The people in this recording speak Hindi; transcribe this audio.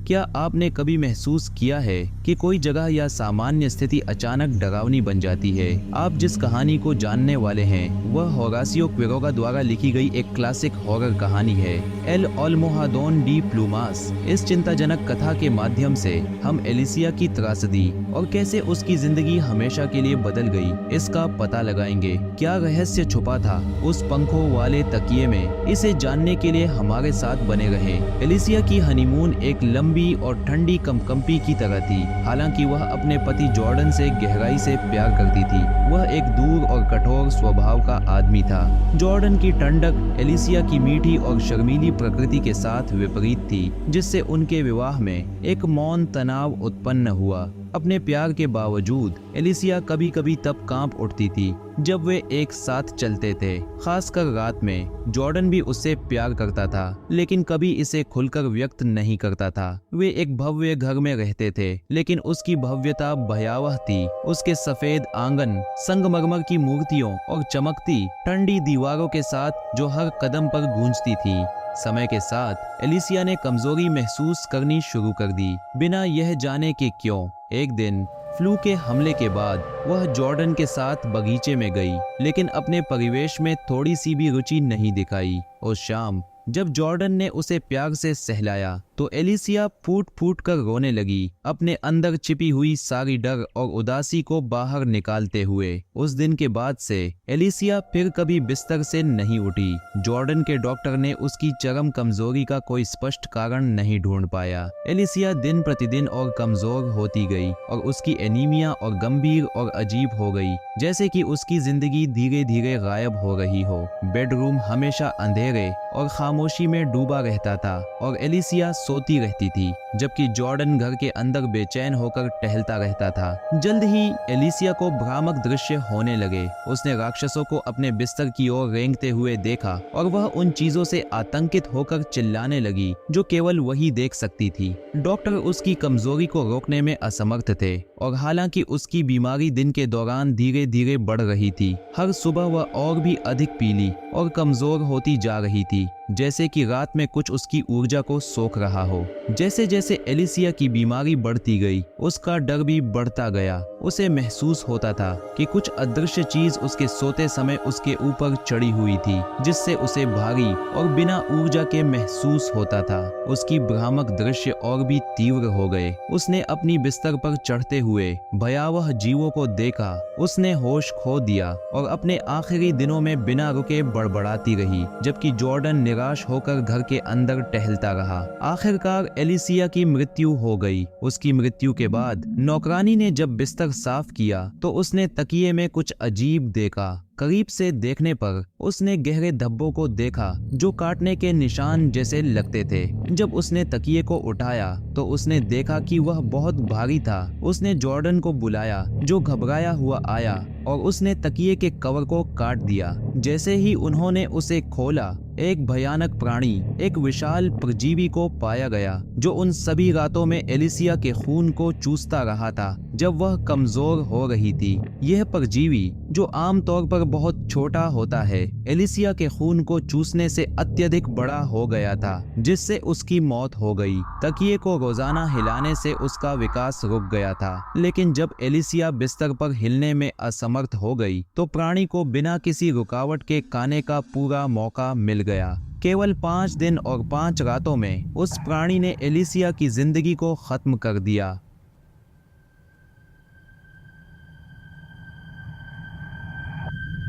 क्या आपने कभी महसूस किया है कि कोई जगह या सामान्य स्थिति अचानक डरावनी बन जाती है? आप जिस कहानी को जानने वाले हैं वह होरासियो क्विरोगा द्वारा लिखी गई एक क्लासिक हॉरर कहानी है, एल अल्मोहादोन डी प्लूमास। इस चिंताजनक कथा के माध्यम से हम एलिसिया की त्रासदी और कैसे उसकी जिंदगी हमेशा के लिए बदल गई इसका पता लगाएंगे। क्या रहस्य छुपा था उस पंखों वाले तकिए में? इसे जानने के लिए हमारे साथ बने रहें। एलिसिया की हनीमून एक लंबी और ठंडी कंपकंपी की तरह थी। हालांकि वह अपने पति जॉर्डन से गहराई से प्यार करती थी। वह एक दूर और कठोर स्वभाव का आदमी था। जॉर्डन की ठंडक एलिसिया की मीठी और शर्मीली प्रकृति के साथ विपरीत थी, जिससे उनके विवाह में एक मौन तनाव उत्पन्न हुआ। अपने प्यार के बावजूद एलिसिया कभी कभी तब कांप उठती थी जब वे एक साथ चलते थे, खासकर रात में। जॉर्डन भी उससे प्यार करता था, लेकिन कभी इसे खुलकर व्यक्त नहीं करता था। वे एक भव्य घर में रहते थे, लेकिन उसकी भव्यता भयावह थी। उसके सफेद आंगन, संगमरमर की मूर्तियों और चमकती ठंडी दीवारों के साथ जो हर कदम पर गूंजती थी। समय के साथ एलिसिया ने कमजोरी महसूस करनी शुरू कर दी, बिना यह जाने कि क्यों। एक दिन फ्लू के हमले के बाद वह जॉर्डन के साथ बगीचे में गई, लेकिन अपने परिवेश में थोड़ी सी भी रुचि नहीं दिखाई। उस शाम जब जॉर्डन ने उसे प्यार से सहलाया तो एलिसिया फूट फूट कर रोने लगी, अपने अंदर छिपी हुई सारी डर और उदासी को बाहर निकालते हुए। उस दिन के बाद से एलिसिया फिर कभी बिस्तर से नहीं उठी। जॉर्डन के डॉक्टर ने उसकी चरम कमजोरी का कोई स्पष्ट कारण नहीं ढूंढ पाया। एलिसिया दिन प्रतिदिन और कमजोर होती गई और उसकी एनीमिया और गंभीर और अजीब हो गई, जैसे कि उसकी जिंदगी धीरे धीरे गायब हो रही हो। बेडरूम हमेशा अंधेरे और खामोशी में डूबा रहता था और एलिसिया सोती रहती थी, जबकि जॉर्डन घर के अंदर बेचैन होकर टहलता रहता था। जल्द ही एलिसिया को भ्रामक दृश्य होने लगे। उसने राक्षसों को अपने बिस्तर की ओर रेंगते हुए देखा और वह उन चीजों से आतंकित होकर चिल्लाने लगी जो केवल वही देख सकती थी। डॉक्टर उसकी कमजोरी को रोकने में असमर्थ थे और हालांकि उसकी बीमारी दिन के दौरान धीरे धीरे बढ़ रही थी, हर सुबह वह और भी अधिक पीली और कमजोर होती जा रही थी, जैसे कि रात में कुछ उसकी ऊर्जा को सोख रहा हो। जैसे जैसे एलिसिया की बीमारी बढ़ती गई, उसका डर भी बढ़ता गया। उसे महसूस होता था कि कुछ अदृश्य चीज उसके सोते समय उसके ऊपर चढ़ी हुई थी, जिससे उसे भारी और बिना ऊर्जा के महसूस होता था। उसकी भ्रामक दृश्य और भी तीव्र हो गए। उसने अपनी बिस्तर पर चढ़ते हुए भयावह जीवों को देखा। उसने होश खो दिया और अपने आखिरी दिनों में बिना रुके बड़बड़ाती रही, जबकि जॉर्डन निराश होकर घर के अंदर टहलता रहा। आखिरकार एलिसिया की मृत्यु हो गई। उसकी मृत्यु के बाद नौकरानी ने जब बिस्तर साफ किया तो उसने तकिए में कुछ अजीब देखा। करीब से देखने पर उसने गहरे धब्बों को देखा जो काटने के निशान जैसे लगते थे। जब उसने तकिए को उठाया तो उसने देखा कि वह बहुत भारी था। उसने जॉर्डन को बुलाया जो घबराया हुआ आया और उसने तकिए के कवर को काट दिया। जैसे ही उन्होंने उसे खोला, एक भयानक प्राणी, एक विशाल परजीवी को पाया गया जो उन सभी रातों में एलिसिया के खून को चूसता रहा था जब वह कमजोर हो रही थी। यह परजीवी, जो आमतौर पर बहुत छोटा होता है, एलिसिया के खून को चूसने से अत्यधिक बड़ा हो गया था, जिससे उसकी मौत हो गई। तकिए को रोजाना हिलाने से उसका विकास रुक गया था, लेकिन जब एलिसिया बिस्तर पर हिलने में असमर्थ हो गई तो प्राणी को बिना किसी रुकावट के खाने का पूरा मौका मिल गया। केवल 5 दिन और 5 रातों में उस प्राणी ने एलिसिया की जिंदगी को खत्म कर दिया।